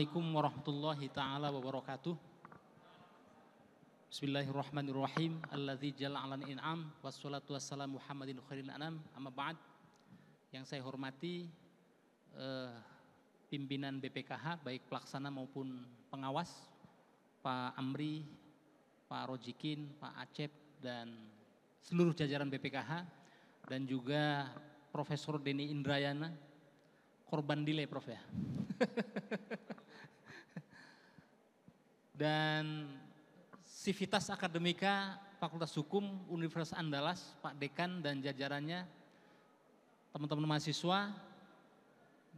Assalamualaikum warahmatullahi ta'ala wabarakatuh. Bismillahirrahmanirrahim. Alladzi jala'alan in'am. Wassalatu wassalamu Muhammadin khairil anam. Amma ba'd. Yang saya hormati pimpinan BPKH baik pelaksana maupun pengawas, Pak Amri, Pak Rojikin, Pak Acep dan seluruh jajaran BPKH dan juga Profesor Denny Indrayana, korban delay Prof ya. Dan Sivitas Akademika Fakultas Hukum Universitas Andalas, Pak Dekan dan jajarannya, teman-teman mahasiswa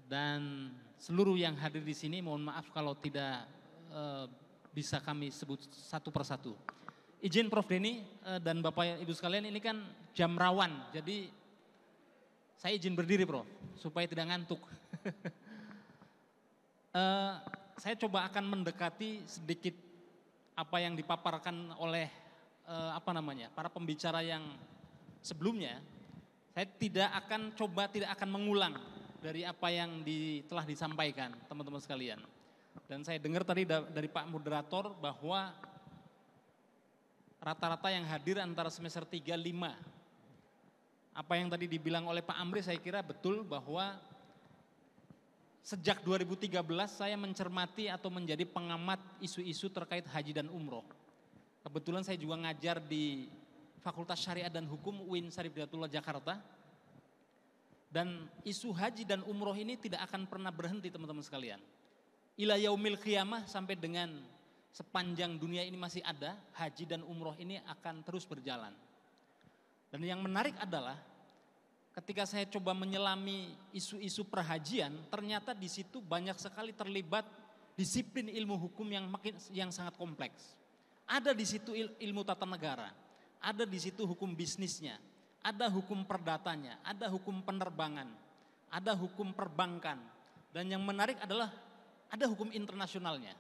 dan seluruh yang hadir di sini, mohon maaf kalau tidak bisa kami sebut satu persatu. Izin Prof Denny dan Bapak Ibu sekalian, ini kan jam rawan, jadi saya izin berdiri Prof, supaya tidak ngantuk. Saya coba akan mendekati sedikit apa yang dipaparkan oleh para pembicara yang sebelumnya. Saya tidak akan mengulang dari apa yang telah disampaikan teman-teman sekalian. Dan saya dengar tadi dari Pak Moderator bahwa rata-rata yang hadir antara semester 3, 5. Apa yang tadi dibilang oleh Pak Amri saya kira betul bahwa sejak 2013 saya mencermati atau menjadi pengamat isu-isu terkait haji dan umroh. Kebetulan saya juga ngajar di Fakultas Syariat dan Hukum UIN Syarif Hidayatullah Jakarta. Dan isu haji dan umroh ini tidak akan pernah berhenti teman-teman sekalian. Ila yaumil qiyamah, sampai dengan sepanjang dunia ini masih ada, haji dan umroh ini akan terus berjalan. Dan yang menarik adalah ketika saya coba menyelami isu-isu perhajian, ternyata di situ banyak sekali terlibat disiplin ilmu hukum yang sangat kompleks. Ada di situ ilmu tata negara, ada di situ hukum bisnisnya, ada hukum perdatanya, ada hukum penerbangan, ada hukum perbankan, dan yang menarik adalah ada hukum internasionalnya.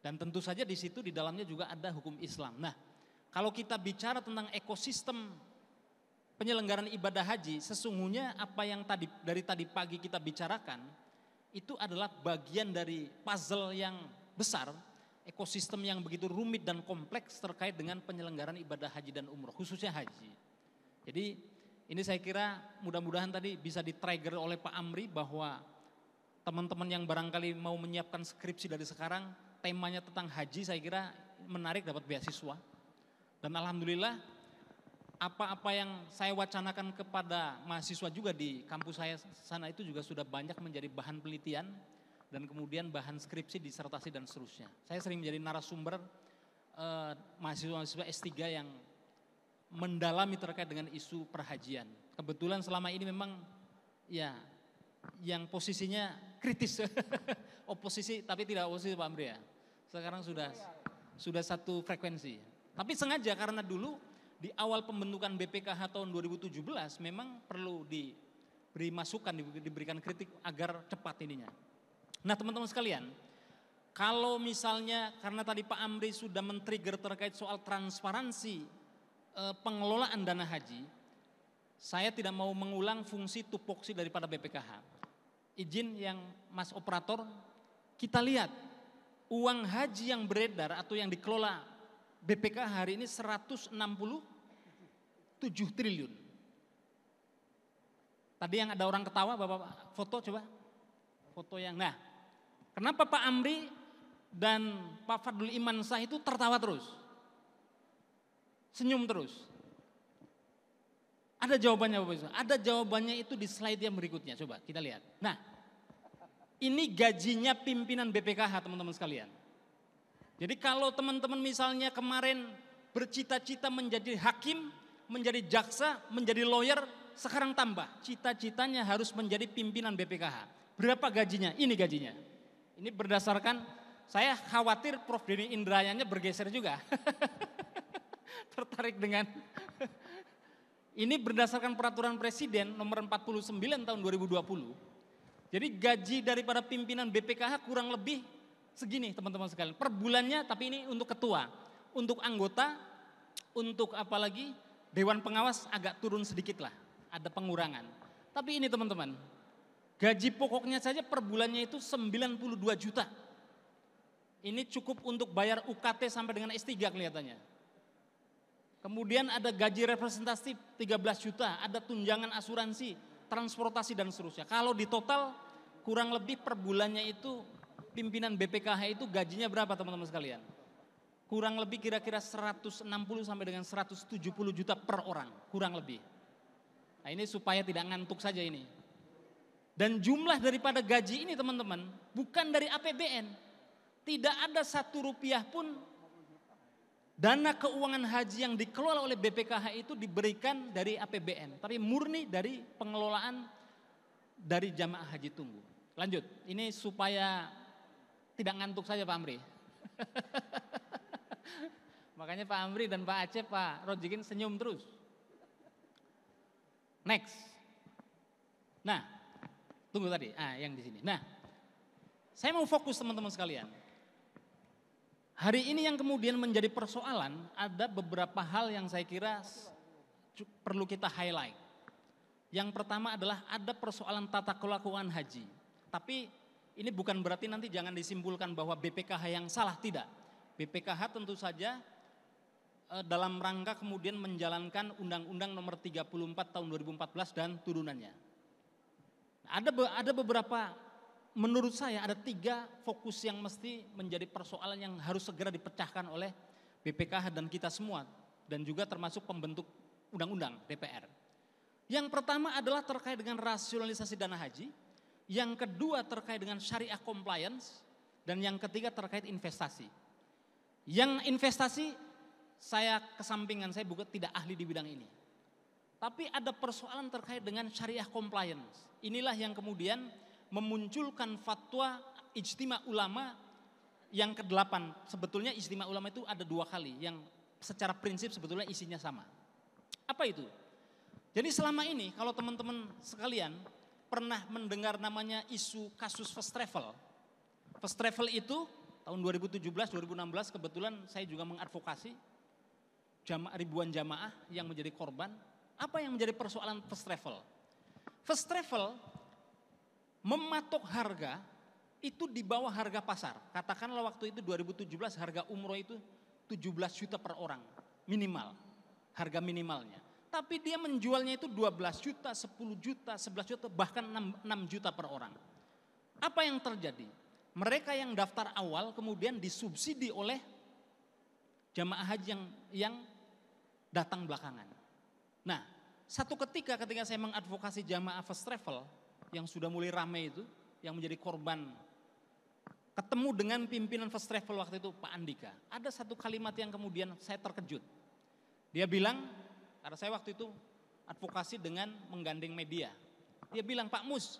Dan tentu saja di situ di dalamnya juga ada hukum Islam. Nah, kalau kita bicara tentang ekosistem penyelenggaraan ibadah haji, sesungguhnya apa yang dari tadi pagi kita bicarakan itu adalah bagian dari puzzle yang besar, ekosistem yang begitu rumit dan kompleks terkait dengan penyelenggaraan ibadah haji dan umroh, khususnya haji. Jadi ini saya kira mudah-mudahan tadi bisa di-trigger oleh Pak Amri bahwa teman-teman yang barangkali mau menyiapkan skripsi dari sekarang, temanya tentang haji, saya kira menarik dapat beasiswa. Dan alhamdulillah apa-apa yang saya wacanakan kepada mahasiswa juga di kampus saya sana itu juga sudah banyak menjadi bahan penelitian dan kemudian bahan skripsi, disertasi dan seterusnya. Saya sering menjadi narasumber mahasiswa-mahasiswa S3 yang mendalami terkait dengan isu perhajian. Kebetulan selama ini memang ya yang posisinya kritis, oposisi tapi tidak oposisi Pak Amri ya. Sekarang sudah satu frekuensi. Tapi sengaja karena dulu di awal pembentukan BPKH tahun 2017 memang perlu diberi masukan, diberikan kritik agar cepat ininya. Nah teman-teman sekalian, kalau misalnya karena tadi Pak Amri sudah men-trigger terkait soal transparansi pengelolaan dana haji, saya tidak mau mengulang fungsi tupoksi daripada BPKH. Izin yang Mas Operator, kita lihat uang haji yang beredar atau yang dikelola BPKH hari ini 167 triliun. Tadi yang ada orang ketawa, Bapak foto coba. Foto yang, nah kenapa Pak Amri dan Pak Fadlul Iman Shah itu tertawa terus? Senyum terus. Ada jawabannya Bapak Ibu. Ada jawabannya itu di slide yang berikutnya, coba kita lihat. Nah ini gajinya pimpinan BPKH teman-teman sekalian. Jadi kalau teman-teman misalnya kemarin bercita-cita menjadi hakim, menjadi jaksa, menjadi lawyer, sekarang tambah. Cita-citanya harus menjadi pimpinan BPKH. Berapa gajinya? Ini gajinya. Ini berdasarkan, saya khawatir Prof Denny Indrayana bergeser juga. Tertarik dengan, ini berdasarkan peraturan Presiden nomor 49 tahun 2020. Jadi gaji daripada pimpinan BPKH kurang lebih segini teman-teman sekalian, per bulannya, tapi ini untuk ketua, untuk anggota, untuk apalagi dewan pengawas agak turun sedikit lah, ada pengurangan. Tapi ini teman-teman, Gaji pokoknya saja per bulannya itu 92 juta. Ini cukup untuk bayar UKT sampai dengan S3 kelihatannya. Kemudian ada gaji representatif 13 juta, ada tunjangan asuransi, transportasi dan seterusnya. Kalau di total kurang lebih per bulannya itu pimpinan BPKH itu gajinya berapa teman-teman sekalian? Kurang lebih kira-kira 160 sampai dengan 170 juta per orang, kurang lebih. Nah ini supaya tidak ngantuk saja ini. Dan jumlah daripada gaji ini teman-teman bukan dari APBN. Tidak ada 1 rupiah pun dana keuangan haji yang dikelola oleh BPKH itu diberikan dari APBN. Tapi murni dari pengelolaan dari jamaah haji tunggu. Lanjut, ini supaya tidak ngantuk saja Pak Amri. Makanya Pak Amri dan Pak Aceh, Pak Rojikin senyum terus. Next. Nah, tunggu tadi, yang di sini. Nah, saya mau fokus teman-teman sekalian. Hari ini yang kemudian menjadi persoalan, ada beberapa hal yang saya kira perlu kita highlight. Yang pertama adalah ada persoalan tata kelola keuangan haji. Tapi ini bukan berarti nanti jangan disimpulkan bahwa BPKH yang salah, tidak. BPKH tentu saja dalam rangka kemudian menjalankan Undang-Undang Nomor 34 Tahun 2014 dan turunannya. Ada beberapa, menurut saya ada 3 fokus yang mesti menjadi persoalan yang harus segera dipecahkan oleh BPKH dan kita semua, dan juga termasuk pembentuk undang-undang DPR. Yang pertama adalah terkait dengan rasionalisasi dana haji, yang kedua terkait dengan syariah compliance, dan yang ketiga terkait investasi. Yang investasi saya kesampingan, saya bukan tidak ahli di bidang ini. Tapi ada persoalan terkait dengan syariah compliance. Inilah yang kemudian memunculkan fatwa ijtima ulama yang ke-8. Sebetulnya ijtima ulama itu ada 2 kali yang secara prinsip sebetulnya isinya sama. Apa itu? Jadi selama ini kalau teman-teman sekalian pernah mendengar namanya isu kasus first travel. First travel itu tahun 2017-2016 kebetulan saya juga mengadvokasi ribuan jamaah yang menjadi korban. Apa yang menjadi persoalan first travel? First travel mematok harga itu di bawah harga pasar. Katakanlah waktu itu 2017 harga umroh itu 17 juta per orang minimal, harga minimalnya. Tapi dia menjualnya itu 12 juta, 10 juta, 11 juta, bahkan 6 juta per orang. Apa yang terjadi? Mereka yang daftar awal kemudian disubsidi oleh jamaah haji yang datang belakangan. Nah, satu ketika saya mengadvokasi jamaah first travel yang sudah mulai ramai itu, yang menjadi korban, ketemu dengan pimpinan first travel waktu itu Pak Andika. Ada satu kalimat yang kemudian saya terkejut. Dia bilang, karena saya waktu itu advokasi dengan menggandeng media. Dia bilang, Pak Mus,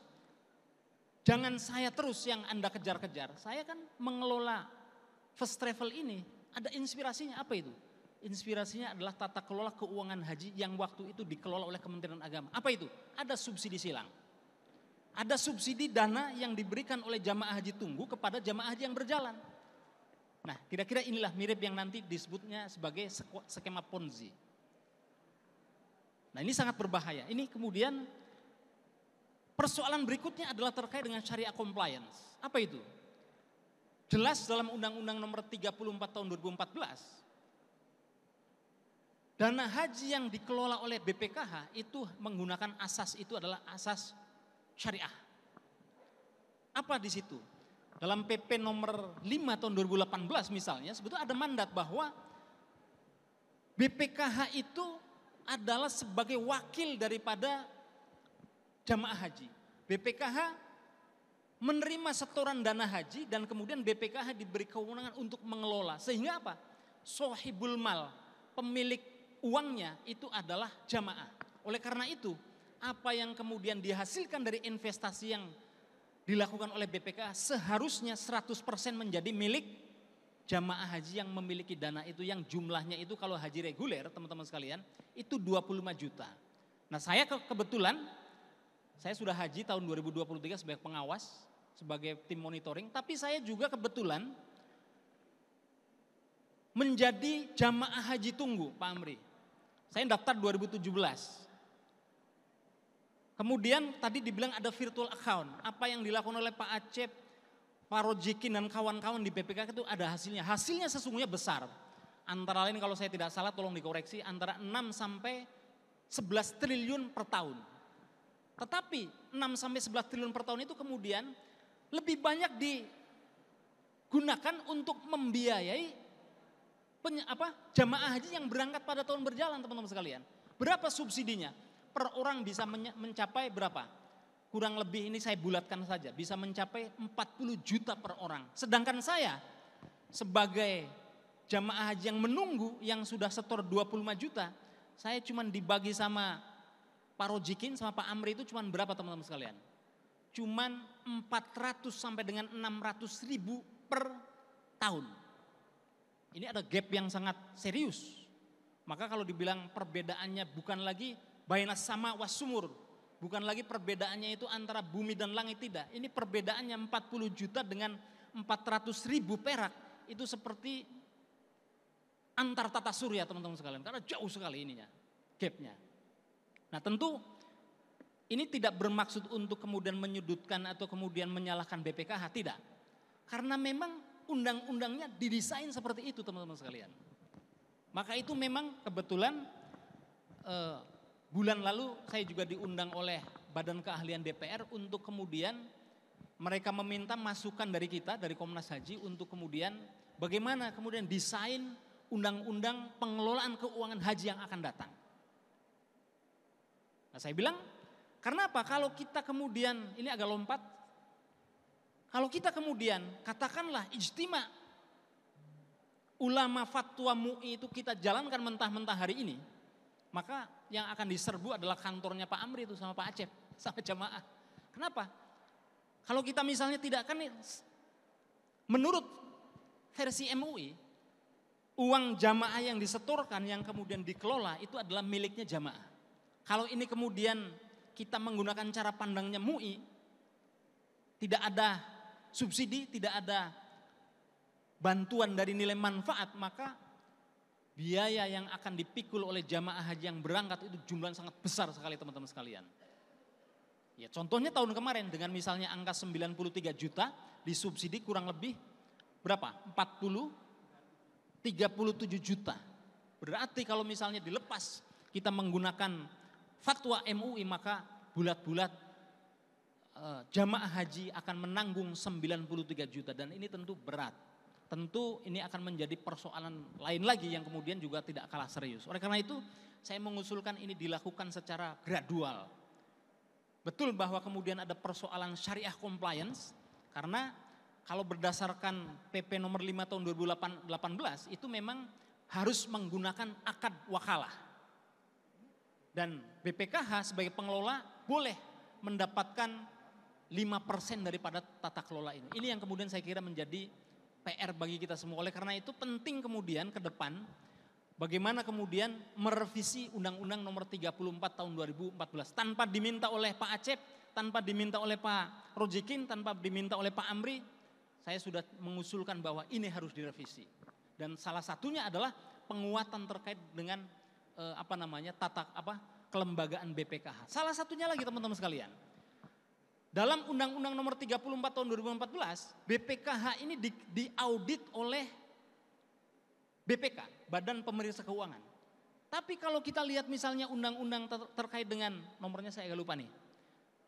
jangan saya terus yang Anda kejar-kejar. Saya kan mengelola first travel ini, ada inspirasinya. Apa itu? Inspirasinya adalah tata kelola keuangan haji yang waktu itu dikelola oleh Kementerian Agama. Apa itu? Ada subsidi silang. Ada subsidi dana yang diberikan oleh jamaah haji tunggu kepada jamaah haji yang berjalan. Nah, kira-kira inilah mirip yang nanti disebutnya sebagai skema Ponzi. Nah, ini sangat berbahaya. Ini kemudian persoalan berikutnya adalah terkait dengan syariah compliance. Apa itu? Jelas dalam Undang-Undang Nomor 34 Tahun 2014, dana haji yang dikelola oleh BPKH itu menggunakan asas itu adalah asas syariah. Apa di situ? Dalam PP nomor 5 tahun 2018 misalnya, sebetulnya ada mandat bahwa BPKH itu adalah sebagai wakil daripada jamaah haji. BPKH menerima setoran dana haji dan kemudian BPKH diberi kewenangan untuk mengelola. Sehingga apa? Sohibul mal, pemilik uangnya itu adalah jamaah. Oleh karena itu, apa yang kemudian dihasilkan dari investasi yang dilakukan oleh BPKH seharusnya 100% menjadi milik jamaah haji yang memiliki dana itu, yang jumlahnya itu kalau haji reguler teman-teman sekalian itu 25 juta. Nah, saya kebetulan saya sudah haji tahun 2023 sebagai pengawas, sebagai tim monitoring, tapi saya juga kebetulan menjadi jamaah haji tunggu Pak Amri. Saya daftar 2017. Kemudian tadi dibilang ada virtual account. Apa yang dilakukan oleh Pak Acep, Pak Rojikin dan kawan-kawan di BPKH itu ada hasilnya. Hasilnya sesungguhnya besar. Antara lain kalau saya tidak salah tolong dikoreksi, antara 6 sampai 11 triliun per tahun. Tetapi 6 sampai 11 triliun per tahun itu kemudian lebih banyak digunakan untuk membiayai jamaah haji yang berangkat pada tahun berjalan, teman-teman sekalian. Berapa subsidinya? Per orang bisa mencapai berapa? Kurang lebih ini saya bulatkan saja, bisa mencapai 40 juta per orang. Sedangkan saya sebagai jamaah haji yang menunggu yang sudah setor 25 juta, saya cuma dibagi sama Pak Rojikin sama Pak Amri itu cuma berapa teman-teman sekalian? Cuman 400 sampai dengan 600 ribu per tahun. Ini ada gap yang sangat serius. Maka kalau dibilang perbedaannya bukan lagi bainas sama was sumur, bukan lagi perbedaannya itu antara bumi dan langit, tidak. Ini perbedaannya 40 juta dengan 400 ribu perak, itu seperti antar tata surya teman-teman sekalian, karena jauh sekali ininya, gapnya. Nah tentu ini tidak bermaksud untuk kemudian menyudutkan atau kemudian menyalahkan BPKH, tidak. Karena memang undang-undangnya didesain seperti itu teman-teman sekalian. Maka itu memang kebetulan bulan lalu saya juga diundang oleh Badan Keahlian DPR untuk kemudian mereka meminta masukan dari kita, dari Komnas Haji untuk kemudian bagaimana kemudian desain undang-undang pengelolaan keuangan haji yang akan datang. Nah saya bilang, karena apa? Kalau kita kemudian, ini agak lompat, kalau kita kemudian katakanlah ijtima ulama fatwa MUI itu kita jalankan mentah-mentah hari ini, maka yang akan diserbu adalah kantornya Pak Amri itu sama Pak Acep, sama jamaah. Kenapa? Kalau kita misalnya tidak, kan menurut versi MUI, uang jamaah yang disetorkan yang kemudian dikelola itu adalah miliknya jamaah. Kalau ini kemudian kita menggunakan cara pandangnya MUI, tidak ada subsidi, tidak ada bantuan dari nilai manfaat, maka biaya yang akan dipikul oleh jamaah haji yang berangkat itu jumlahnya sangat besar sekali teman-teman sekalian. Ya contohnya tahun kemarin dengan misalnya angka 93 juta disubsidi kurang lebih berapa? 37 juta. Berarti kalau misalnya dilepas kita menggunakan fatwa MUI maka bulat-bulat jamaah haji akan menanggung 93 juta dan ini tentu berat. Tentu ini akan menjadi persoalan lain lagi yang kemudian juga tidak kalah serius. Oleh karena itu saya mengusulkan ini dilakukan secara gradual. Betul bahwa kemudian ada persoalan syariah compliance karena kalau berdasarkan PP nomor 5 tahun 2018 itu memang harus menggunakan akad wakalah. Dan BPKH sebagai pengelola boleh mendapatkan 5% daripada tata kelola ini. Ini yang kemudian saya kira menjadi PR bagi kita semua. Oleh karena itu penting kemudian ke depan bagaimana kemudian merevisi Undang-Undang nomor 34 tahun 2014 tanpa diminta oleh Pak Acep, tanpa diminta oleh Pak Rojikin, tanpa diminta oleh Pak Amri. Saya sudah mengusulkan bahwa ini harus direvisi. Dan salah satunya adalah penguatan terkait dengan kelembagaan BPKH. Salah satunya lagi teman-teman sekalian. Dalam Undang-Undang nomor 34 tahun 2014, BPKH ini diaudit oleh BPK, Badan Pemeriksa Keuangan. Tapi kalau kita lihat misalnya undang-undang terkait dengan, nomornya saya agak lupa nih.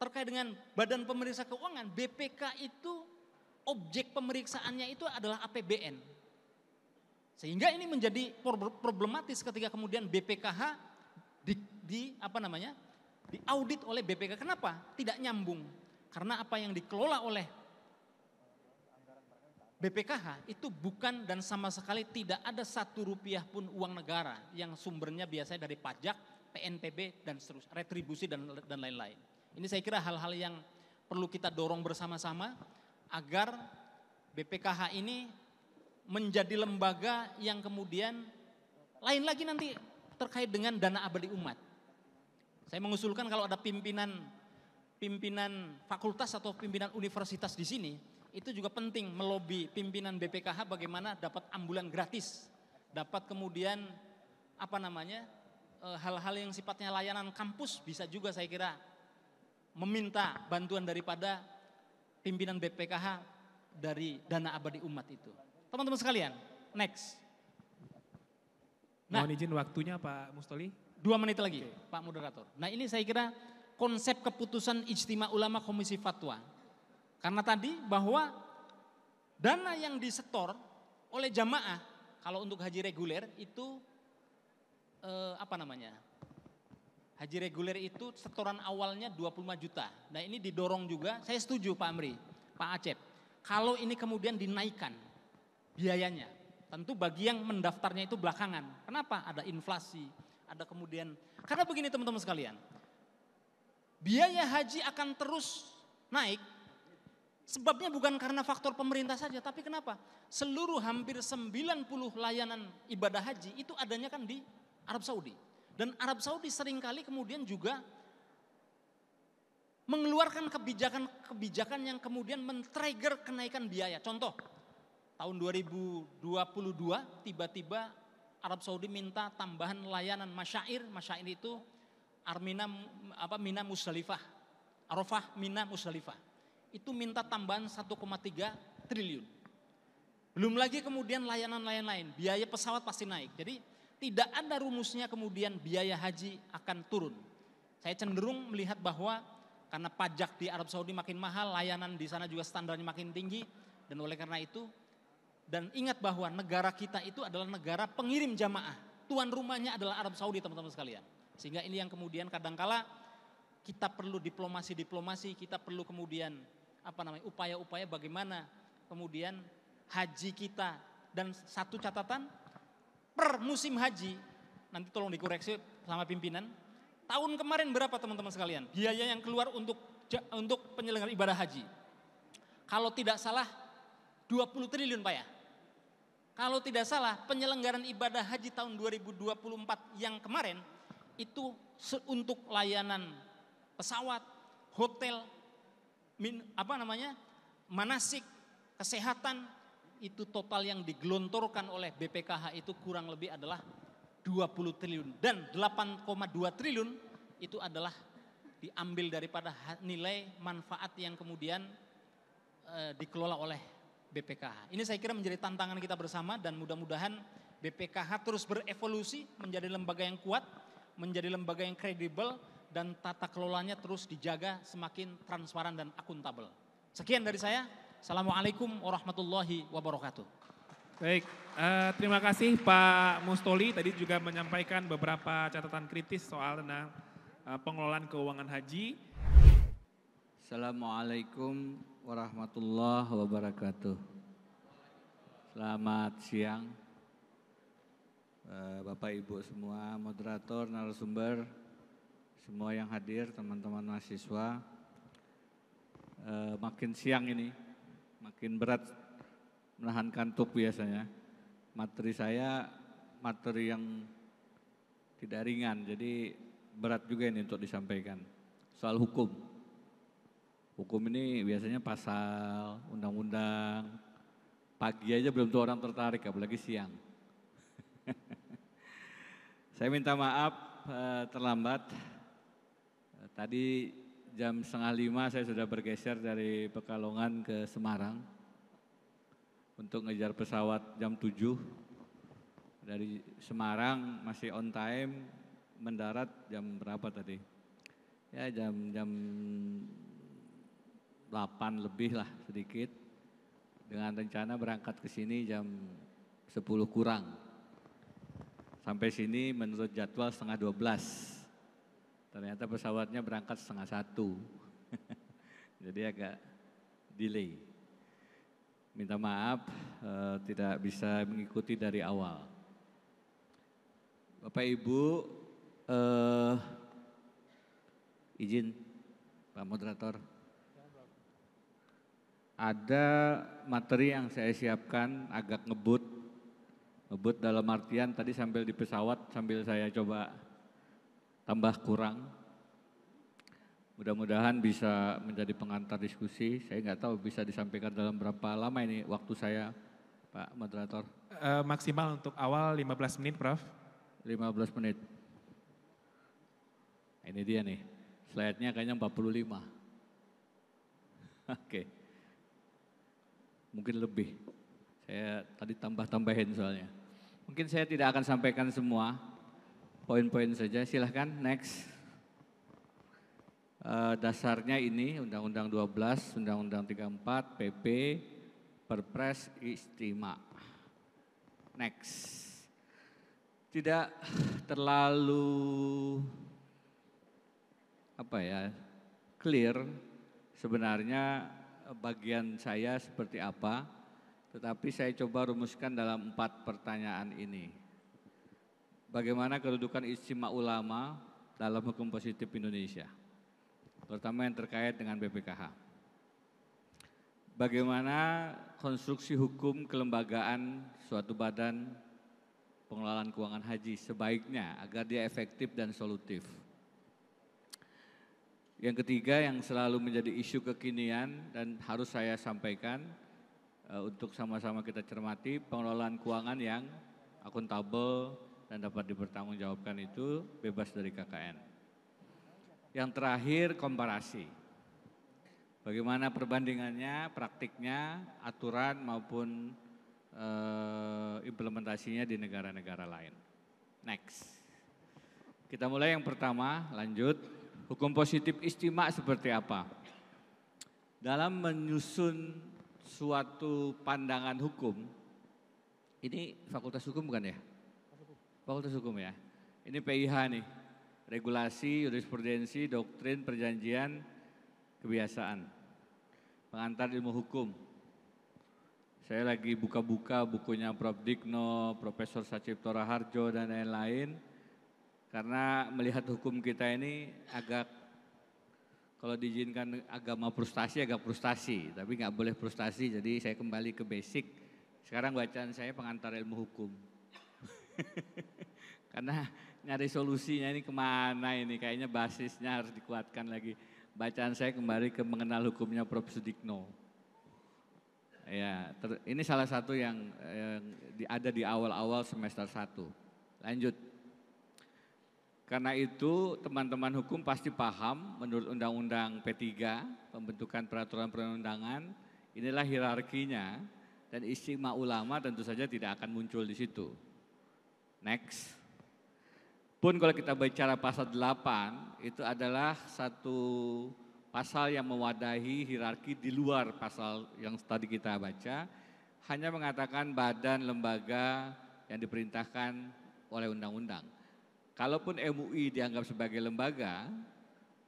Terkait dengan Badan Pemeriksa Keuangan, BPK itu objek pemeriksaannya itu adalah APBN. Sehingga ini menjadi problematis ketika kemudian BPKH diaudit oleh BPK. Kenapa? Tidak nyambung. Karena apa yang dikelola oleh BPKH itu bukan dan sama sekali tidak ada 1 rupiah pun uang negara yang sumbernya biasanya dari pajak, PNPB dan seterusnya, retribusi dan lain-lain. Ini saya kira hal-hal yang perlu kita dorong bersama-sama agar BPKH ini menjadi lembaga yang kemudian lain lagi nanti terkait dengan dana abadi umat. Saya mengusulkan kalau ada pimpinan fakultas atau pimpinan universitas di sini, itu juga penting melobi pimpinan BPKH bagaimana dapat ambulan gratis, dapat kemudian hal-hal yang sifatnya layanan kampus bisa juga saya kira meminta bantuan daripada pimpinan BPKH dari dana abadi umat itu. Teman-teman sekalian, next. Mohon izin waktunya Pak Mustoli. 2 menit lagi, Pak Moderator. Nah ini saya kira konsep keputusan Ijtima Ulama Komisi Fatwa. Karena tadi bahwa dana yang disetor oleh jamaah, kalau untuk haji reguler itu haji reguler itu setoran awalnya 25 juta. Nah ini didorong juga, saya setuju Pak Amri, Pak Acep. Kalau ini kemudian dinaikkan biayanya, tentu bagi yang mendaftarnya itu belakangan. Kenapa? Ada inflasi, ada kemudian, karena begini teman-teman sekalian, biaya haji akan terus naik, sebabnya bukan karena faktor pemerintah saja, tapi kenapa? Seluruh hampir 90 layanan ibadah haji itu adanya kan di Arab Saudi. Dan Arab Saudi seringkali kemudian juga mengeluarkan kebijakan yang kemudian men-trigger kenaikan biaya. Contoh, tahun 2022 tiba-tiba Arab Saudi minta tambahan layanan masyair itu Mina Musdalifah, Arafah Mina Musdalifah. Itu minta tambahan 1,3 triliun. Belum lagi kemudian layanan-layanan lain, biaya pesawat pasti naik. Jadi tidak ada rumusnya kemudian biaya haji akan turun. Saya cenderung melihat bahwa karena pajak di Arab Saudi makin mahal, layanan di sana juga standarnya makin tinggi. Dan oleh karena itu, dan ingat bahwa negara kita itu adalah negara pengirim jamaah. Tuan rumahnya adalah Arab Saudi teman-teman sekalian. Sehingga ini yang kemudian kadangkala kita perlu diplomasi, kita perlu kemudian upaya-upaya bagaimana kemudian haji kita. Dan satu catatan, per musim haji, nanti tolong dikoreksi sama pimpinan, tahun kemarin berapa teman-teman sekalian? Biaya yang keluar untuk penyelenggaraan ibadah haji. Kalau tidak salah 20 triliun Pak ya. Kalau tidak salah penyelenggaraan ibadah haji tahun 2024 yang kemarin itu untuk layanan pesawat, hotel, manasik, kesehatan, itu total yang digelontorkan oleh BPKH itu kurang lebih adalah 20 triliun. Dan 8,2 triliun itu adalah diambil daripada nilai manfaat yang kemudian dikelola oleh BPKH. Ini saya kira menjadi tantangan kita bersama dan mudah-mudahan BPKH terus berevolusi menjadi lembaga yang kuat, menjadi lembaga yang kredibel dan tata kelolanya terus dijaga semakin transparan dan akuntabel. Sekian dari saya. Assalamualaikum warahmatullahi wabarakatuh. Baik, terima kasih Pak Mustoli. Tadi juga menyampaikan beberapa catatan kritis soal tentang pengelolaan keuangan haji. Assalamualaikum warahmatullahi wabarakatuh. Selamat siang Bapak Ibu semua, moderator, narasumber, semua yang hadir, teman-teman mahasiswa. Makin siang ini, makin berat menahan kantuk biasanya. Materi saya materi yang tidak ringan, jadi berat juga ini untuk disampaikan. Soal hukum. Hukum ini biasanya pasal, undang-undang, pagi aja belum tuh orang tertarik, apalagi siang. Saya minta maaf terlambat. Tadi jam 4:30 saya sudah bergeser dari Pekalongan ke Semarang untuk ngejar pesawat jam 7. Dari Semarang masih on time, mendarat jam berapa tadi? Ya jam 8 lebih lah sedikit. Dengan rencana berangkat ke sini jam 10 kurang. Sampai sini menurut jadwal 11:30. Ternyata pesawatnya berangkat 12:30. Jadi agak delay. Minta maaf tidak bisa mengikuti dari awal. Bapak Ibu, izin Pak Moderator. Ada materi yang saya siapkan agak ngebut dalam artian tadi sambil di pesawat sambil saya coba tambah kurang. Mudah-mudahan bisa menjadi pengantar diskusi. Saya nggak tahu bisa disampaikan dalam berapa lama ini waktu saya, Pak Moderator. Maksimal untuk awal 15 menit, Prof. 15 menit. Ini dia nih. Slide-nya kayaknya 45. Oke. Mungkin lebih. Saya tadi tambah-tambahin soalnya. Mungkin saya tidak akan sampaikan semua. Poin-poin saja, silahkan next. Dasarnya ini Undang-Undang 12, Undang-Undang 34, PP, Perpres, Istimewa. Next. Tidak terlalu clear sebenarnya bagian saya seperti apa, tetapi saya coba rumuskan dalam 4 pertanyaan ini. Bagaimana kedudukan istimewa ulama dalam hukum positif Indonesia, terutama yang terkait dengan BPKH. Bagaimana konstruksi hukum kelembagaan suatu badan pengelolaan keuangan haji sebaiknya agar dia efektif dan solutif. Yang ketiga yang selalu menjadi isu kekinian dan harus saya sampaikan untuk sama-sama kita cermati, pengelolaan keuangan yang akuntabel dan dapat dipertanggungjawabkan itu bebas dari KKN. Yang terakhir komparasi. Bagaimana perbandingannya, praktiknya, aturan maupun implementasinya di negara-negara lain. Next. Kita mulai yang pertama, lanjut. Hukum positif istimewa seperti apa? Dalam menyusun suatu pandangan hukum, ini Fakultas Hukum bukan ya? Fakultas Hukum ya. Ini PIH nih, regulasi, jurisprudensi, doktrin, perjanjian, kebiasaan. Pengantar ilmu hukum. Saya lagi buka-buka bukunya Prof. Dikno, Profesor Sacipto Raharjo dan lain-lain. Karena melihat hukum kita ini agak, kalau diizinkan agama frustasi, tapi nggak boleh frustasi, jadi saya kembali ke basic. Sekarang bacaan saya pengantar ilmu hukum. Karena nyari solusinya ini kemana ini, kayaknya basisnya harus dikuatkan lagi. Bacaan saya kembali ke mengenal hukumnya Prof. Sudikno. Ya, ini salah satu yang ada di awal-awal semester 1. Lanjut. Karena itu teman-teman hukum pasti paham menurut Undang-Undang P3, pembentukan peraturan perundangan, inilah hierarkinya dan istimewa ulama tentu saja tidak akan muncul di situ. Next. Pun kalau kita bicara pasal 8, itu adalah satu pasal yang mewadahi hierarki di luar pasal yang tadi kita baca, hanya mengatakan badan lembaga yang diperintahkan oleh undang-undang. Kalaupun MUI dianggap sebagai lembaga,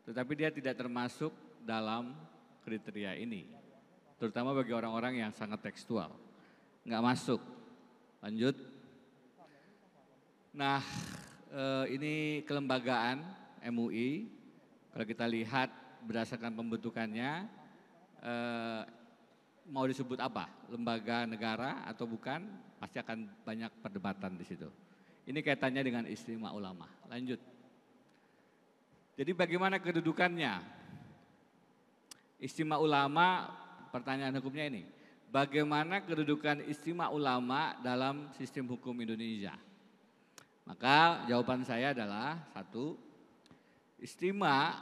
tetapi dia tidak termasuk dalam kriteria ini. Terutama bagi orang-orang yang sangat tekstual. Nggak masuk. Lanjut. Nah, ini kelembagaan MUI. Kalau kita lihat berdasarkan pembentukannya, mau disebut apa? Lembaga negara atau bukan? Pasti akan banyak perdebatan di situ. Ini kaitannya dengan istimewa ulama. Lanjut. Jadi bagaimana kedudukannya? Istimewa ulama, pertanyaan hukumnya ini. Bagaimana kedudukan istimewa ulama dalam sistem hukum Indonesia? Maka jawaban saya adalah 1, istimewa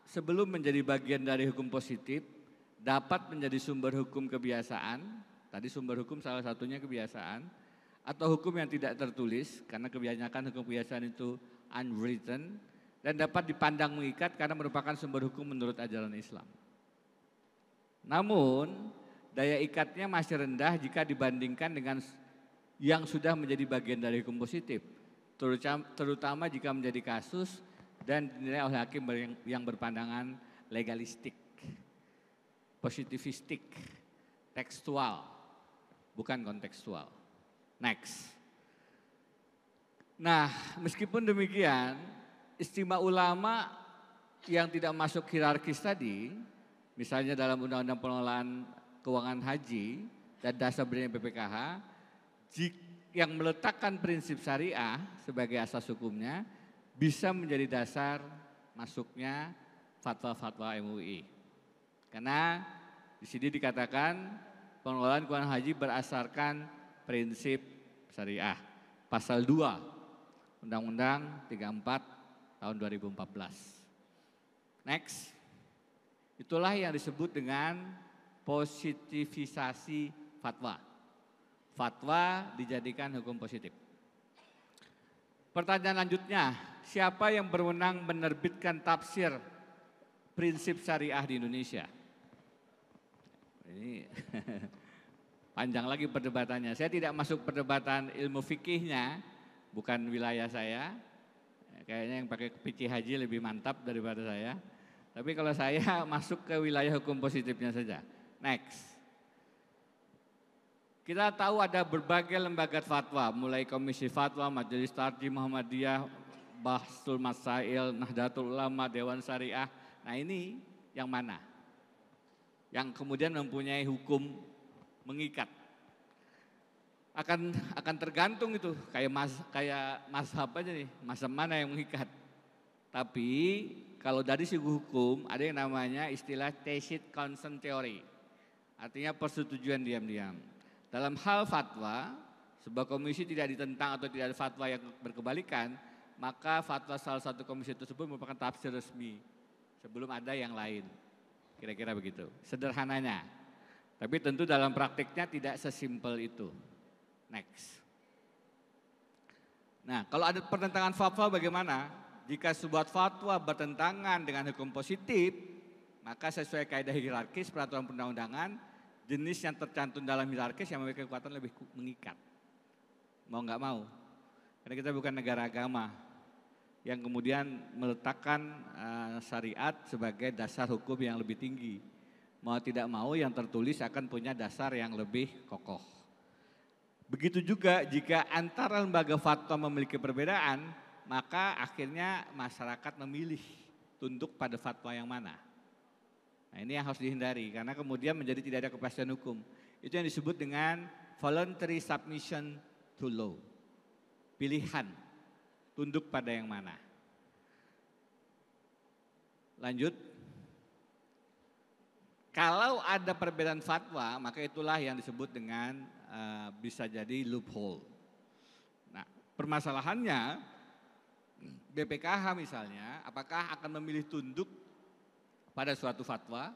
sebelum menjadi bagian dari hukum positif dapat menjadi sumber hukum kebiasaan. Tadi sumber hukum salah satunya kebiasaan. Atau hukum yang tidak tertulis, karena kebanyakan hukum kebiasaan itu unwritten, dan dapat dipandang mengikat karena merupakan sumber hukum menurut ajaran Islam. Namun, daya ikatnya masih rendah jika dibandingkan dengan yang sudah menjadi bagian dari hukum positif, terutama jika menjadi kasus dan dinilai oleh hakim yang berpandangan legalistik, positivistik, tekstual, bukan kontekstual. Next. Nah, meskipun demikian, istimewa ulama yang tidak masuk hierarkis tadi, misalnya dalam Undang-Undang Pengelolaan Keuangan Haji dan dasar berdirinya BPKH, yang meletakkan prinsip syariah sebagai asas hukumnya bisa menjadi dasar masuknya fatwa-fatwa MUI. Karena di sini dikatakan pengelolaan keuangan haji berdasarkan prinsip syariah. Pasal 2 Undang-Undang 34 tahun 2014. Next. Itulah yang disebut dengan positivisasi fatwa. Fatwa dijadikan hukum positif. Pertanyaan lanjutnya, siapa yang berwenang menerbitkan tafsir prinsip syariah di Indonesia? Ini panjang lagi perdebatannya. Saya tidak masuk perdebatan ilmu fikihnya, bukan wilayah saya. Kayaknya yang pakai fikih haji lebih mantap daripada saya. Tapi kalau saya masuk ke wilayah hukum positifnya saja. Next. Kita tahu ada berbagai lembaga fatwa, mulai Komisi Fatwa, Majelis Tarjih Muhammadiyah, Bahsul Masail, Nahdlatul Ulama, Dewan Syariah. Nah ini yang mana? Yang kemudian mempunyai hukum mengikat. Akan tergantung itu, kayak mazhab aja nih, mazhab mana yang mengikat. Tapi kalau dari segi hukum ada yang namanya istilah tacit consent theory. Artinya persetujuan diam-diam. Dalam hal fatwa, sebuah komisi tidak ditentang atau tidak ada fatwa yang berkebalikan, maka fatwa salah satu komisi tersebut merupakan tafsir resmi sebelum ada yang lain. Kira-kira begitu, sederhananya. Tapi tentu dalam praktiknya tidak sesimpel itu. Next. Nah, kalau ada pertentangan fatwa bagaimana? Jika sebuah fatwa bertentangan dengan hukum positif, maka sesuai kaidah hierarkis peraturan perundang-undangan, jenis yang tercantum dalam hierarkis yang memiliki kekuatan lebih mengikat. Mau nggak mau. Karena kita bukan negara agama yang kemudian meletakkan syariat sebagai dasar hukum yang lebih tinggi. Mau tidak mau yang tertulis akan punya dasar yang lebih kokoh. Begitu juga jika antara lembaga fatwa memiliki perbedaan, maka akhirnya masyarakat memilih tunduk pada fatwa yang mana. Nah ini yang harus dihindari karena kemudian menjadi tidak ada kepastian hukum. Itu yang disebut dengan voluntary submission to law. Pilihan, tunduk pada yang mana. Lanjut. Kalau ada perbedaan fatwa, maka itulah yang disebut dengan bisa jadi loophole. Nah permasalahannya BPKH misalnya, apakah akan memilih tunduk pada suatu fatwa,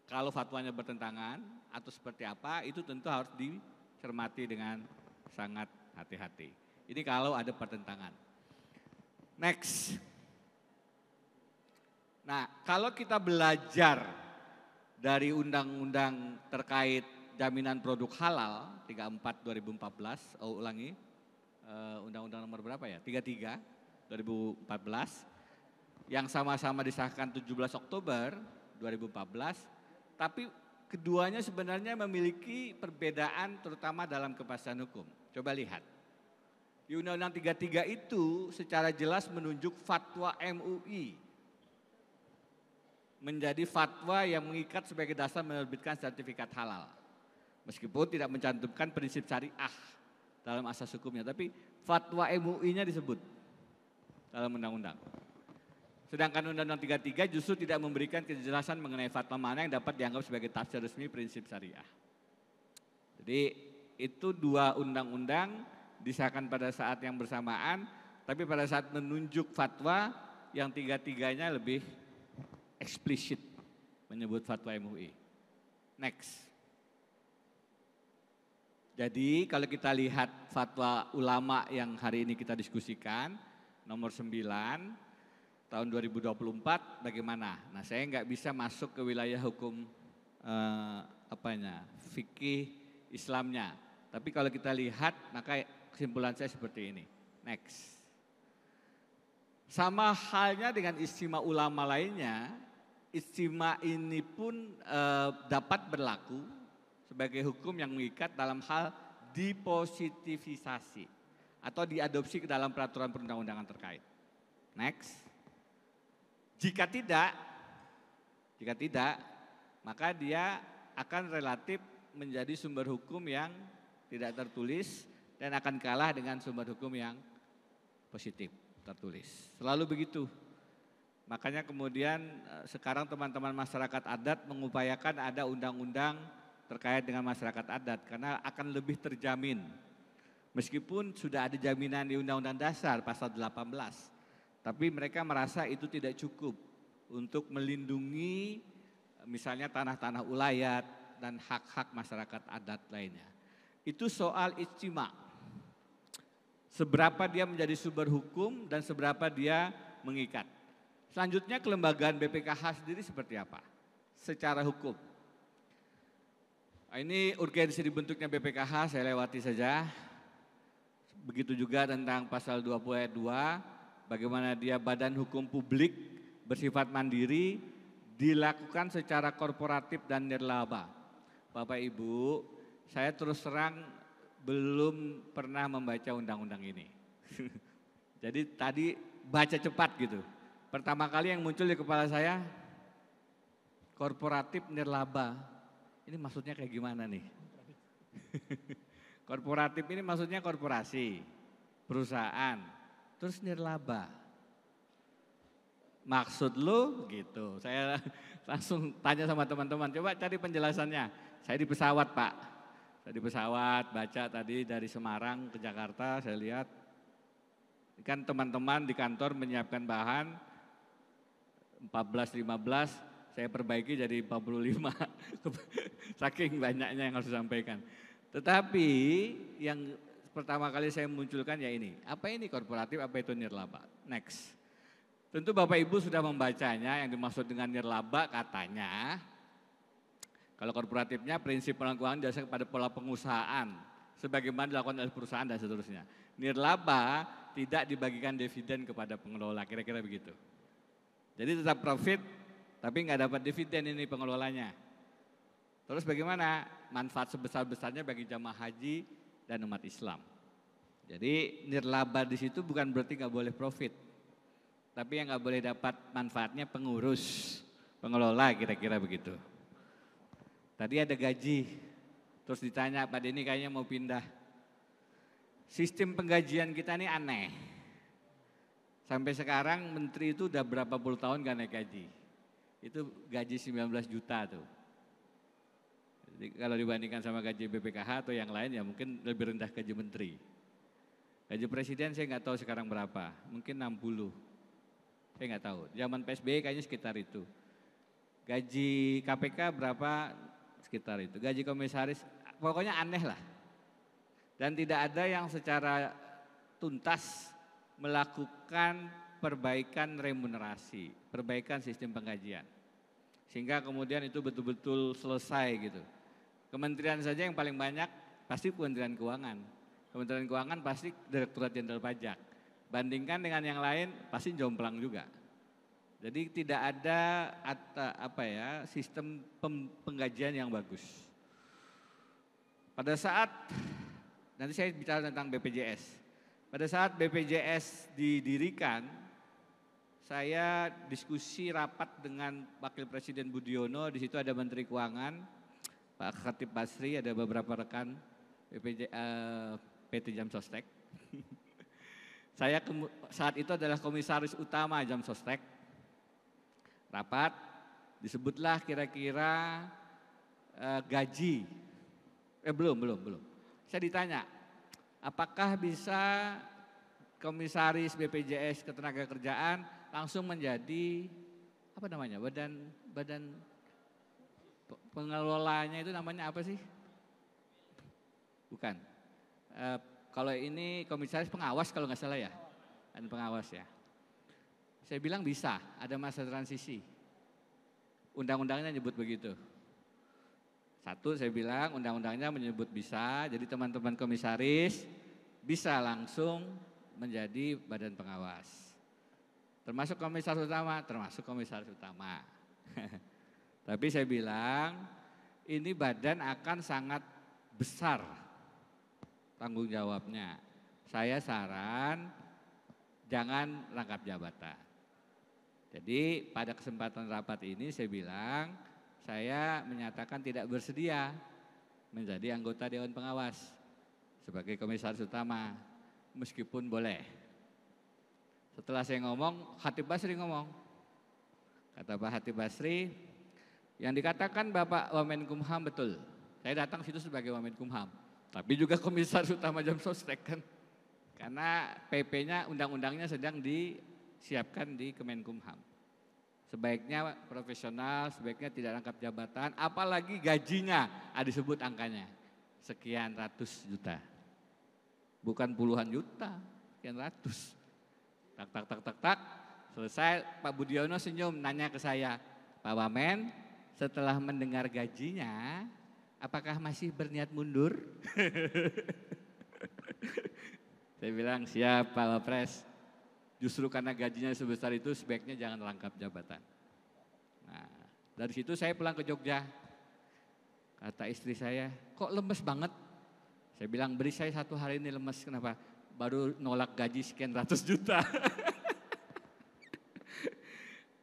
kalau fatwanya bertentangan atau seperti apa, itu tentu harus dicermati dengan sangat hati-hati. Ini kalau ada pertentangan. Next. Nah, kalau kita belajar dari undang-undang terkait jaminan produk halal 34 2014, ulangi, undang-undang nomor berapa ya? 33 2014. Yang sama-sama disahkan 17 Oktober 2014, tapi keduanya sebenarnya memiliki perbedaan terutama dalam kepastian hukum. Coba lihat, di Undang-Undang 33 itu secara jelas menunjuk fatwa MUI menjadi fatwa yang mengikat sebagai dasar menerbitkan sertifikat halal. Meskipun tidak mencantumkan prinsip syariah dalam asas hukumnya, tapi fatwa MUI-nya disebut dalam undang-undang. Sedangkan Undang-Undang 33 justru tidak memberikan kejelasan mengenai fatwa mana yang dapat dianggap sebagai tafsir resmi prinsip syariah. Jadi itu dua undang-undang disahkan pada saat yang bersamaan, tapi pada saat menunjuk fatwa yang tiga-tiganya lebih eksplisit menyebut fatwa MUI. Next. Jadi kalau kita lihat fatwa ulama yang hari ini kita diskusikan, nomor 9, tahun 2024 bagaimana? Nah saya nggak bisa masuk ke wilayah hukum fikih Islamnya. Tapi kalau kita lihat maka kesimpulan saya seperti ini. Next. Sama halnya dengan istimewa ulama lainnya, istimewa ini pun dapat berlaku sebagai hukum yang mengikat dalam hal dipositivisasi atau diadopsi ke dalam peraturan perundang-undangan terkait. Next. Jika tidak, maka dia akan relatif menjadi sumber hukum yang tidak tertulis dan akan kalah dengan sumber hukum yang positif tertulis. Selalu begitu. Makanya kemudian sekarang teman-teman masyarakat adat mengupayakan ada undang-undang terkait dengan masyarakat adat karena akan lebih terjamin. Meskipun sudah ada jaminan di Undang-Undang Dasar pasal 18. Tapi mereka merasa itu tidak cukup untuk melindungi misalnya tanah-tanah ulayat dan hak-hak masyarakat adat lainnya. Itu soal ijtima. Seberapa dia menjadi sumber hukum dan seberapa dia mengikat. Selanjutnya kelembagaan BPKH sendiri seperti apa? Secara hukum. Nah, ini urgensi dibentuknya BPKH saya lewati saja. Begitu juga tentang pasal 20 ayat 2, bagaimana dia badan hukum publik bersifat mandiri, dilakukan secara korporatif dan nirlaba. Bapak Ibu, saya terus terang belum pernah membaca undang-undang ini. Jadi tadi baca cepat gitu. Pertama kali yang muncul di kepala saya, korporatif nirlaba. Ini maksudnya kayak gimana nih? Korporatif ini maksudnya korporasi, perusahaan, terus nirlaba. Maksud lu gitu. Saya langsung tanya sama teman-teman, coba cari penjelasannya. Saya di pesawat Pak, saya di pesawat baca tadi dari Semarang ke Jakarta, saya lihat kan teman-teman di kantor menyiapkan bahan 14-15, saya perbaiki jadi 45, saking banyaknya yang harus disampaikan. Tetapi yang pertama kali saya munculkan ya ini, apa ini korporatif, apa itu nirlaba? Next. Tentu Bapak Ibu sudah membacanya, yang dimaksud dengan nirlaba katanya, kalau korporatifnya prinsip pengelolaan keuangan dasar pada pola pengusahaan, sebagaimana dilakukan oleh perusahaan dan seterusnya. Nirlaba tidak dibagikan dividen kepada pengelola, kira-kira begitu. Jadi tetap profit, tapi nggak dapat dividen ini pengelolanya. Terus bagaimana? Manfaat sebesar-besarnya bagi jamaah haji dan umat Islam. Jadi nirlaba di situ bukan berarti nggak boleh profit, tapi yang nggak boleh dapat manfaatnya pengurus, pengelola, kira-kira begitu. Tadi ada gaji, terus ditanya Pak Denny kayaknya mau pindah. Sistem penggajian kita ini aneh. Sampai sekarang menteri itu udah berapa puluh tahun gak naik gaji. Itu gaji 19 juta tuh. Jadi kalau dibandingkan sama gaji BPKH atau yang lain ya mungkin lebih rendah gaji menteri. Gaji presiden saya nggak tahu sekarang berapa, mungkin 60. Saya nggak tahu, zaman PSBY kayaknya sekitar itu. Gaji KPK berapa, sekitar itu. Gaji komisaris, pokoknya aneh lah. Dan tidak ada yang secara tuntas melakukan perbaikan remunerasi, perbaikan sistem penggajian. Sehingga kemudian itu betul-betul selesai gitu. Kementerian saja yang paling banyak pasti Kementerian Keuangan. Kementerian Keuangan pasti Direktorat Jenderal Pajak. Bandingkan dengan yang lain pasti jomplang juga. Jadi tidak ada sistem penggajian yang bagus. Pada saat nanti saya bicara tentang BPJS. Pada saat BPJS didirikan, saya diskusi rapat dengan Wakil Presiden Budiono. Di situ ada Menteri Keuangan, Pak Khatib Basri, ada beberapa rekan PT Jam Sostek. Saya saat itu adalah komisaris utama Jam Sostek. Rapat, disebutlah kira-kira gaji. Belum. Saya ditanya, apakah bisa komisaris BPJS Ketenagakerjaan langsung menjadi badan pengelolanya itu namanya apa sih? Bukan. Kalau ini komisaris pengawas kalau nggak salah ya, dan pengawas ya. Saya bilang bisa, ada masa transisi. Undang-undangnya nyebut begitu. Satu, saya bilang undang-undangnya menyebut bisa, jadi teman-teman komisaris bisa langsung menjadi badan pengawas. Termasuk komisaris utama. Tapi saya bilang ini badan akan sangat besar tanggung jawabnya. Saya saran jangan rangkap jabatan. Jadi pada kesempatan rapat ini saya bilang saya menyatakan tidak bersedia menjadi anggota Dewan Pengawas sebagai komisaris utama meskipun boleh. Setelah saya ngomong, Khatib Basri ngomong. Kata Pak Khatib Basri, yang dikatakan Bapak Wamenkumham betul. Saya datang situ sebagai Wamenkumham, tapi juga komisaris utama Jam Sostek kan. Karena PP-nya, undang-undangnya sedang siapkan di Kemenkumham. Sebaiknya profesional, sebaiknya tidak rangkap jabatan, apalagi gajinya disebut angkanya sekian ratus juta. Bukan puluhan juta, sekian ratus. Tak, selesai Pak Budiono senyum nanya ke saya, Pak Wamen, setelah mendengar gajinya, apakah masih berniat mundur? Saya bilang, siap Pak Wapres. Justru karena gajinya sebesar itu sebaiknya jangan rangkap jabatan. Nah, dari situ saya pulang ke Jogja. Kata istri saya, kok lemes banget? Saya bilang, beri saya 1 hari ini lemes, kenapa? Baru nolak gaji sekian ratus juta.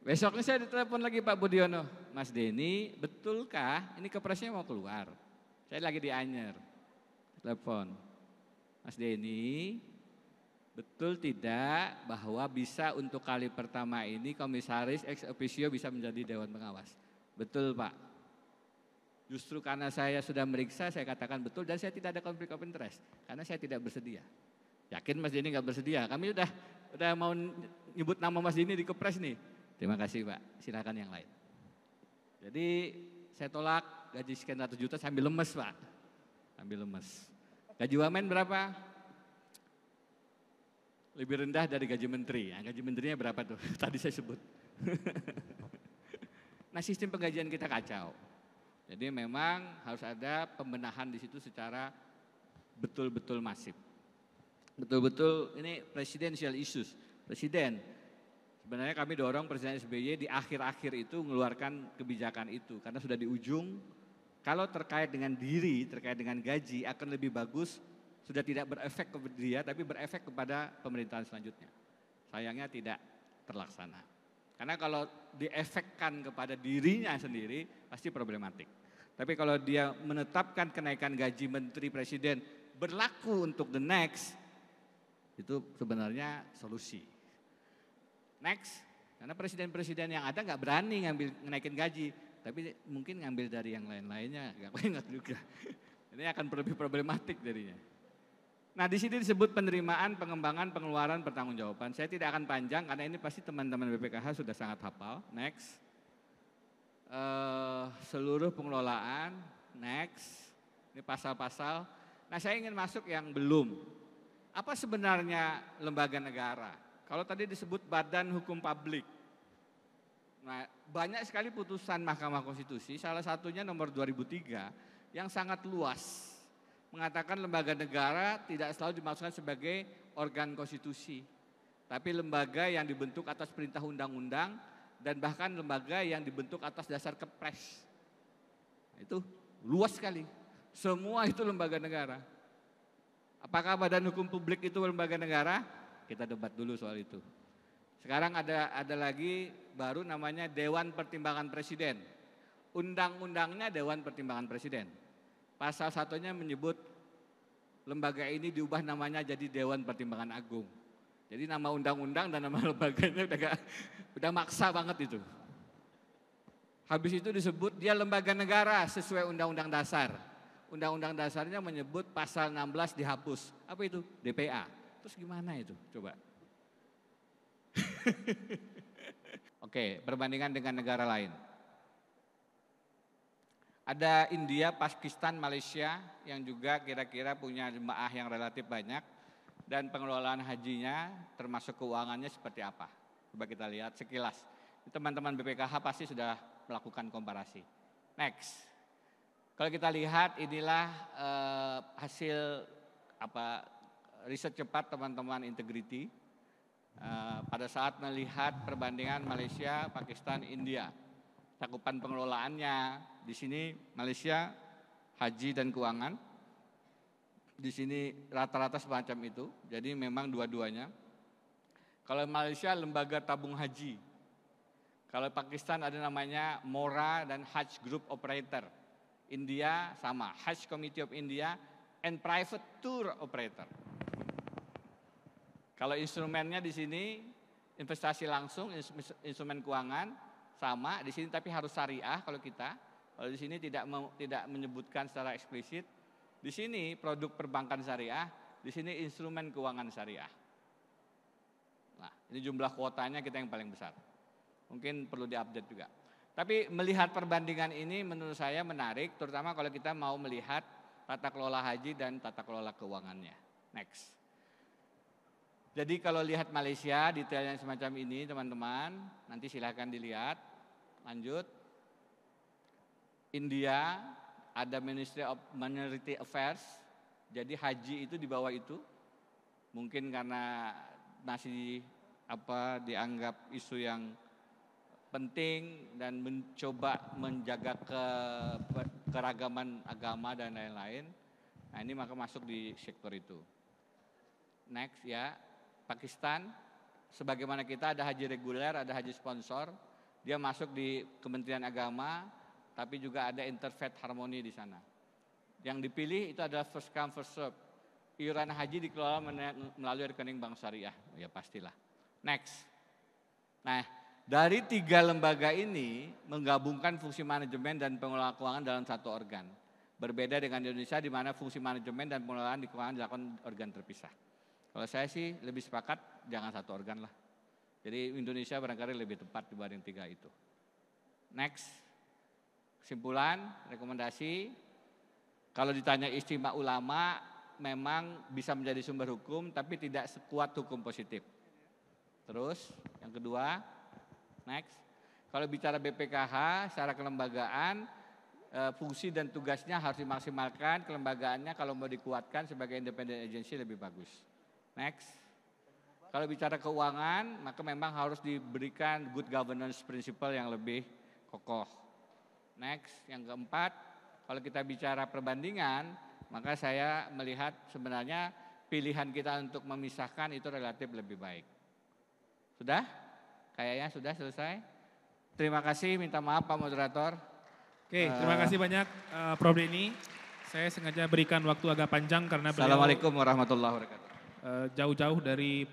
Besoknya saya ditelepon lagi Pak Budiono, Mas Denny, betulkah ini kepresnya mau keluar? Saya lagi di Anyer, telepon, Mas Denny, betul tidak bahwa bisa untuk kali pertama ini komisaris ex officio bisa menjadi Dewan Pengawas? Betul Pak. Justru karena saya sudah meriksa, saya katakan betul dan saya tidak ada konflik of interest. Karena saya tidak bersedia. Yakin Mas Denny nggak bersedia? Kami udah mau nyebut nama Mas Denny di Kepres nih. Terima kasih Pak, silakan yang lain. Jadi saya tolak gaji sekian ratus juta sambil lemes Pak. Sambil lemes. Gaji wamen berapa? Lebih rendah dari gaji menteri. Nah, gaji menterinya berapa tuh? Tadi saya sebut. Nah, sistem penggajian kita kacau. Jadi memang harus ada pembenahan di situ secara betul-betul masif. Betul-betul ini presidential issues. Presiden, sebenarnya kami dorong Presiden SBY di akhir-akhir itu mengeluarkan kebijakan itu. Karena sudah di ujung, kalau terkait dengan diri, terkait dengan gaji akan lebih bagus, sudah tidak berefek kepada dia, tapi berefek kepada pemerintahan selanjutnya. Sayangnya tidak terlaksana. Karena kalau diefekkan kepada dirinya sendiri, pasti problematik. Tapi kalau dia menetapkan kenaikan gaji menteri presiden berlaku untuk the next, itu sebenarnya solusi. Next, karena presiden-presiden yang ada nggak berani naikin gaji, tapi mungkin ngambil dari yang lain-lainnya, nggak ingat juga. Ini akan lebih problematik jadinya. Nah di sini disebut penerimaan, pengembangan, pengeluaran, pertanggungjawaban. Saya tidak akan panjang karena ini pasti teman-teman BPKH sudah sangat hafal. Next, seluruh pengelolaan. Next, ini pasal-pasal. Nah saya ingin masuk yang belum. Apa sebenarnya lembaga negara? Kalau tadi disebut Badan Hukum Publik. Nah banyak sekali putusan Mahkamah Konstitusi, salah satunya nomor 2003 yang sangat luas. Mengatakan lembaga negara tidak selalu dimaksudkan sebagai organ konstitusi. Tapi lembaga yang dibentuk atas perintah undang-undang dan bahkan lembaga yang dibentuk atas dasar kepres. Itu luas sekali. Semua itu lembaga negara. Apakah Badan Hukum Publik itu lembaga negara? Kita debat dulu soal itu. Sekarang ada lagi baru namanya Dewan Pertimbangan Presiden. Undang-undangnya Dewan Pertimbangan Presiden. Pasal 1-nya menyebut lembaga ini diubah namanya jadi Dewan Pertimbangan Agung. Jadi nama undang-undang dan nama lembaganya udah maksa banget itu. Habis itu disebut dia lembaga negara sesuai Undang-Undang Dasar. Undang-Undang Dasarnya menyebut pasal 16 dihapus. Apa itu? DPA. Terus gimana itu? Coba. Oke, perbandingan dengan negara lain. Ada India, Pakistan, Malaysia yang juga kira-kira punya jemaah yang relatif banyak dan pengelolaan hajinya termasuk keuangannya seperti apa. Coba kita lihat sekilas. Teman-teman BPKH pasti sudah melakukan komparasi. Next. Kalau kita lihat inilah hasil riset cepat teman-teman Integrity pada saat melihat perbandingan Malaysia, Pakistan, India. Cakupan pengelolaannya di sini Malaysia haji dan keuangan, di sini rata-rata semacam itu. Jadi memang dua-duanya. Kalau Malaysia lembaga tabung haji, kalau Pakistan ada namanya Mora dan Hajj Group Operator. India sama Hajj Committee of India and Private Tour Operator. Kalau instrumennya di sini investasi langsung, instrumen keuangan. Sama di sini tapi harus syariah kalau kita. Kalau di sini tidak menyebutkan secara eksplisit. Di sini produk perbankan syariah, di sini instrumen keuangan syariah. Nah, Ini jumlah kuotanya kita yang paling besar. Mungkin perlu diupdate juga. Tapi melihat perbandingan ini menurut saya menarik, terutama kalau kita mau melihat tata kelola haji dan tata kelola keuangannya. Next. Jadi kalau lihat Malaysia, detailnya semacam ini teman-teman, nanti silahkan dilihat. Lanjut. India, ada Ministry of Minority Affairs, jadi haji itu di bawah itu. Mungkin karena masih dianggap isu yang penting dan mencoba menjaga keragaman agama dan lain-lain. Nah ini maka masuk di sektor itu. Next ya, Pakistan, sebagaimana kita ada haji reguler, ada haji sponsor, dia masuk di Kementerian Agama, tapi juga ada interfaith harmony di sana. Yang dipilih itu adalah first come first serve. Iuran haji dikelola melalui rekening bank syariah, ya pastilah. Next. Nah, dari 3 lembaga ini menggabungkan fungsi manajemen dan pengelolaan keuangan dalam satu organ. Berbeda dengan Indonesia di mana fungsi manajemen dan pengelolaan di keuangan dilakukan organ terpisah. Kalau saya sih lebih sepakat jangan satu organ lah. Jadi Indonesia barangkali lebih tepat dibanding 3 itu. Next. Kesimpulan, rekomendasi. Kalau ditanya istimewa ulama memang bisa menjadi sumber hukum tapi tidak sekuat hukum positif. Terus yang kedua, next. Kalau bicara BPKH secara kelembagaan, fungsi dan tugasnya harus dimaksimalkan, kelembagaannya kalau mau dikuatkan sebagai independent agency lebih bagus. Next. Kalau bicara keuangan, maka memang harus diberikan good governance principle yang lebih kokoh. Next, yang keempat, kalau kita bicara perbandingan, maka saya melihat sebenarnya pilihan kita untuk memisahkan itu relatif lebih baik. Sudah? Kayaknya sudah selesai. Terima kasih, minta maaf Pak Moderator. Oke, terima kasih banyak Prof. Denny. Saya sengaja berikan waktu agak panjang karena beliau Assalamualaikum warahmatullahi wabarakatuh. Jauh-jauh dari